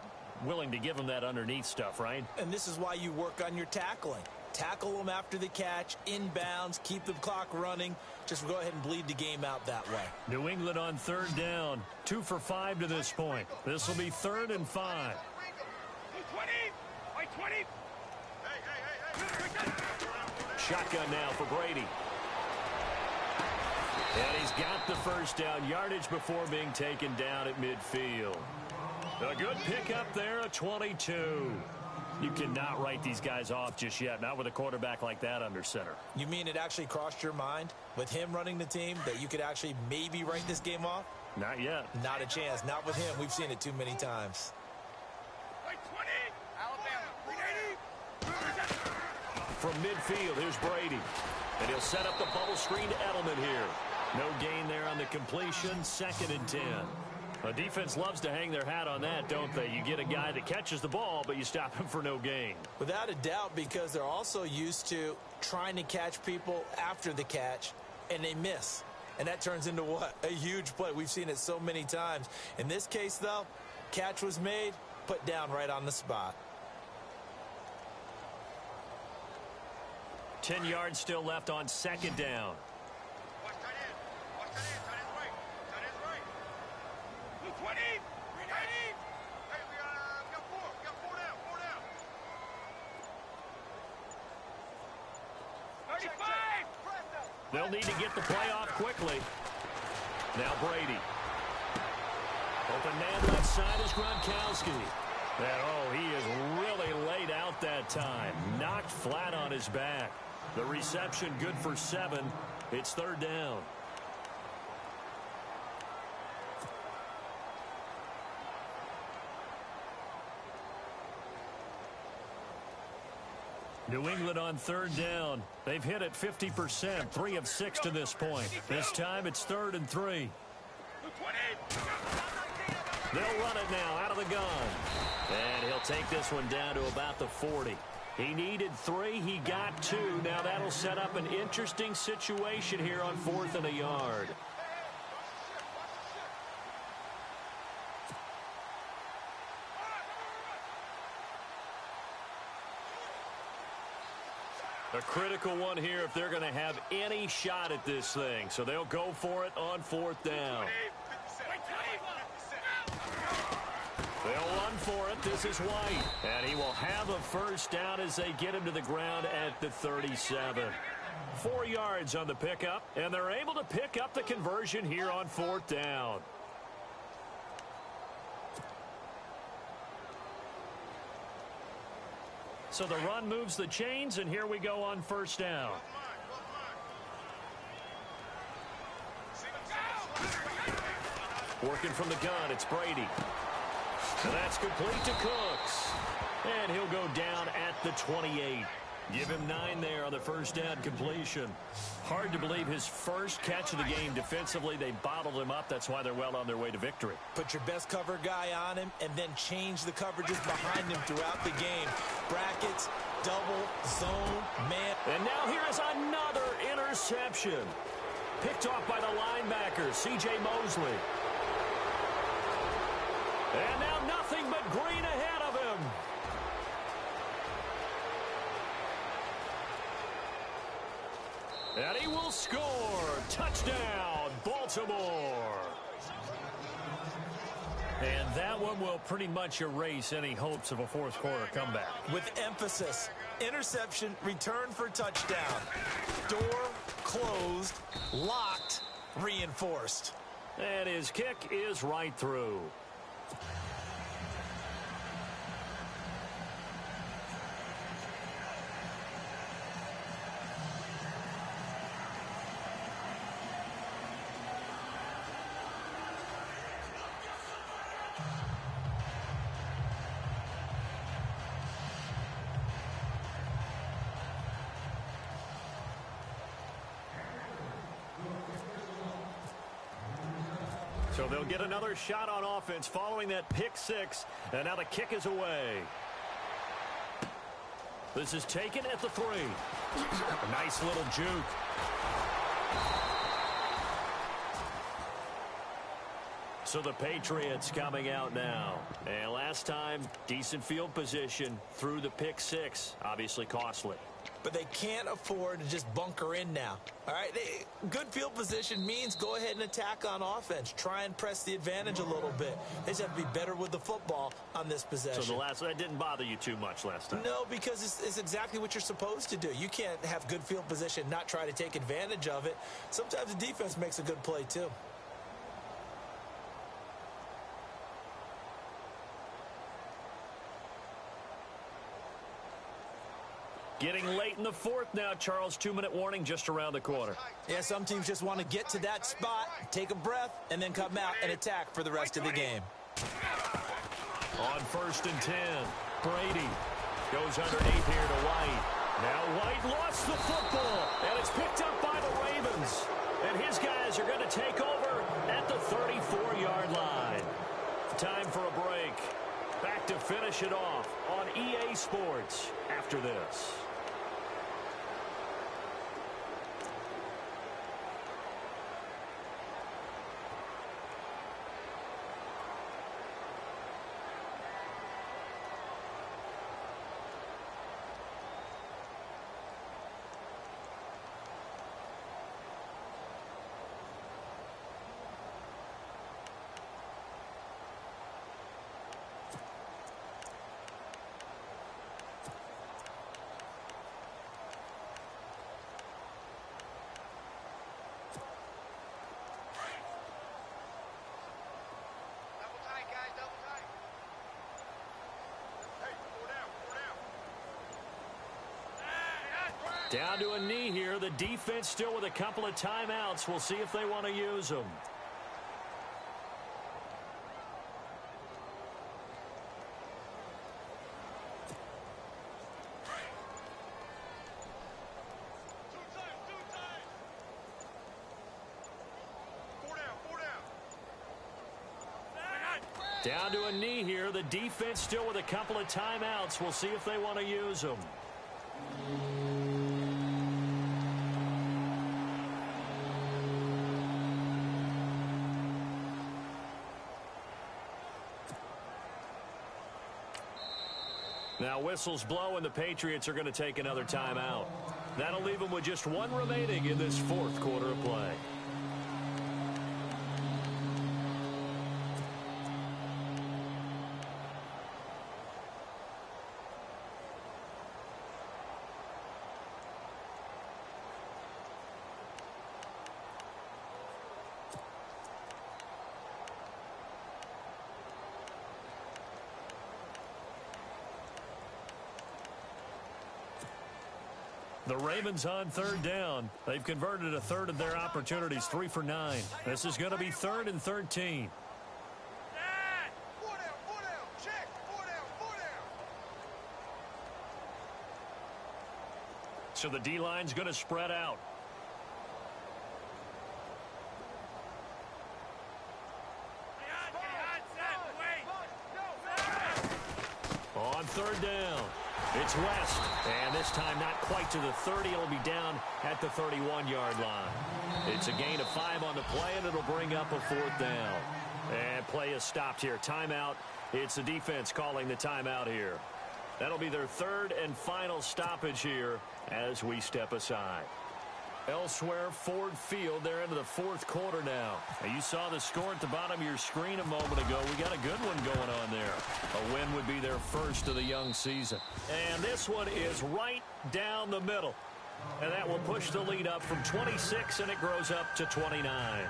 willing to give them that underneath stuff, right? And this is why you work on your tackling. Tackle them after the catch, inbounds, keep the clock running. Just go ahead and bleed the game out that way. New England on 3rd down. 2 for 5 to this point. This will be 3rd and 5. 20. Shotgun now for Brady. And he's got the 1st down yardage before being taken down at midfield. A good pickup there, a 22. You cannot write these guys off just yet, not with a quarterback like that under center. You mean it actually crossed your mind with him running the team that you could actually maybe write this game off? Not yet. Not a chance. Not with him. We've seen it too many times. From midfield, here's Brady. And he'll set up the bubble screen to Edelman here. No gain there on the completion. 2nd and 10. A defense loves to hang their hat on that, don't they? You get a guy that catches the ball, but you stop him for no gain. Without a doubt, because they're also used to trying to catch people after the catch, and they miss. And that turns into what? A huge play. We've seen it so many times. In this case, though, catch was made, put down right on the spot. 10 yards still left on second down. Watch tight end. Watch tight end. Tight end's right. Tight end's right. 20. Hey, we got four. We got four down. Four down. 35. They'll need to get the play off quickly. Now Brady. Open man left side is Gronkowski. And, oh, he is really laid out that time. Knocked flat on his back. The reception good for 7. It's third down. New England on third down. They've hit it 50%, 3 of 6 to this point. This time it's 3rd and 3. They'll run it now out of the gun. And he'll take this one down to about the 40. He needed 3. He got 2. Now that'll set up an interesting situation here on 4th and a yard. A critical one here if they're going to have any shot at this thing. So they'll go for it on 4th down. They'll run for it. This is White. And he will have a first down as they get him to the ground at the 37. 4 yards on the pickup, and they're able to pick up the conversion here on 4th down. So the run moves the chains, and here we go on first down. Working from the gun, it's Brady. And that's complete to Cooks. And he'll go down at the 28. Give him 9 there on the first down completion. Hard to believe his first catch of the game defensively. They bottled him up. That's why they're well on their way to victory. Put your best cover guy on him and then change the coverages behind him throughout the game. Brackets, double, zone, man. And now here is another interception. Picked off by the linebacker, C.J. Mosley. And now nothing but green ahead of him. And he will score. Touchdown, Baltimore. And that one will pretty much erase any hopes of a fourth quarter comeback. With emphasis, interception, return for touchdown. Door closed, locked, reinforced. And his kick is right through. So they'll get another shot on offense following that pick 6. And now the kick is away. This is taken at the 3. A nice little juke. So the Patriots coming out now. And last time, decent field position through the pick 6. Obviously costly. But they can't afford to just bunker in now. All right, good field position means go ahead and attack on offense. Try and press the advantage a little bit. They just have to be better with the football on this possession. So that didn't bother you too much last time? No, because it's exactly what you're supposed to do. You can't have good field position, not try to take advantage of it. Sometimes the defense makes a good play too. Getting late in the 4th now, Charles. 2-minute warning just around the corner. Yeah, some teams just want to get to that spot, take a breath, and then come out and attack for the rest of the game. On 1st and 10, Brady goes underneath here to White. Now White lost the football, and it's picked up by the Ravens. And his guys are going to take over at the 34-yard line. Time for a break. Back to finish it off on EA Sports after this. Down to a knee here. The defense still with a couple of timeouts. We'll see if they want to use them. Down to a knee here. The defense still with a couple of timeouts. We'll see if they want to use them. Now whistles blow and the Patriots are going to take another timeout. That'll leave them with just one remaining in this fourth quarter of play. The Ravens on third down. They've converted a third of their opportunities, 3 for 9. This is going to be 3rd and 13. So the D-line's going to spread out. On third down. It's West, and this time not quite to the 30. It'll be down at the 31-yard line. It's a gain of 5 on the play, and it'll bring up a 4th down. And play is stopped here. Timeout. It's the defense calling the timeout here. That'll be their 3rd and final stoppage here as we step aside. Elsewhere, Ford Field, they're into the 4th quarter now. You saw the score at the bottom of your screen a moment ago. We got a good one going on there. A win would be their first of the young season. And this one is right down the middle. And that will push the lead up from 26, and it grows up to 29.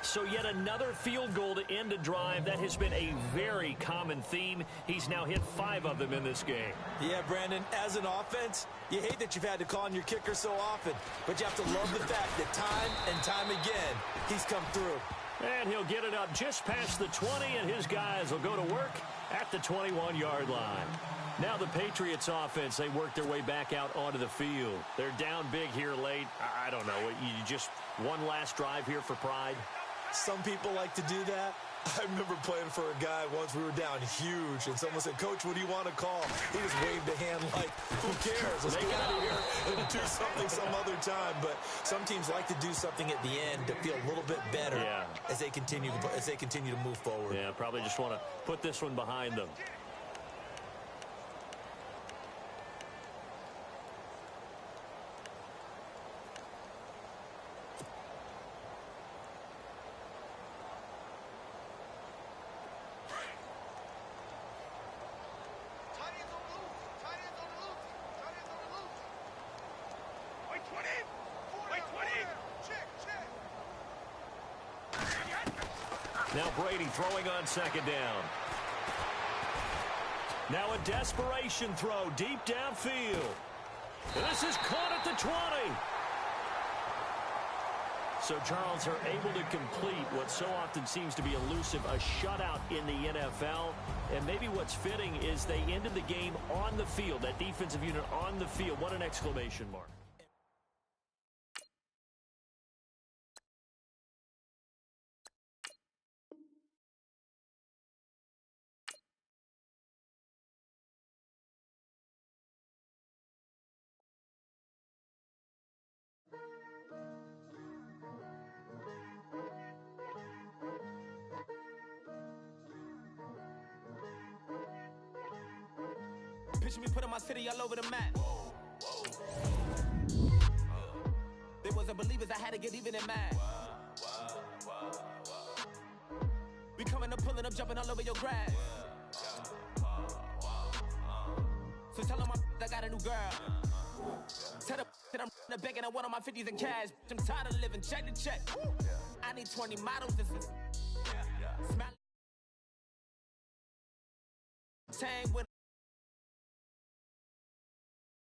So yet another field goal to end a drive. That has been a very common theme. He's now hit 5 of them in this game. Yeah, Brandon, as an offense, you hate that you've had to call on your kicker so often, but you have to love the fact that time and time again, he's come through. And he'll get it up just past the 20, and his guys will go to work at the 21-yard line. Now the Patriots offense, they work their way back out onto the field. They're down big here late. I don't know. You just one last drive here for pride? Some people like to do that. I remember playing for a guy once. We were down huge, and someone said, "Coach, what do you want to call?" He just waved a hand like, who cares? Let's get out of here and do something some other time. But some teams like to do something at the end to feel a little bit better as they continue to move forward. Yeah, probably just want to put this one behind them. Now Brady throwing on 2nd down. Now a desperation throw deep downfield. This is caught at the 20. So Charles are able to complete what so often seems to be elusive, a shutout in the NFL. And maybe what's fitting is they ended the game on the field, that defensive unit on the field. What an exclamation mark. Picture me putting my city all over the map. They wasn't believers, I had to get even and mad. We coming up, pulling up, jumping all over your grass. So tell them I got a new girl. Tell them that I'm in the bank and I want all my 50s in cash. I'm tired of living check to check. I need 20 models. This is smile. Tang with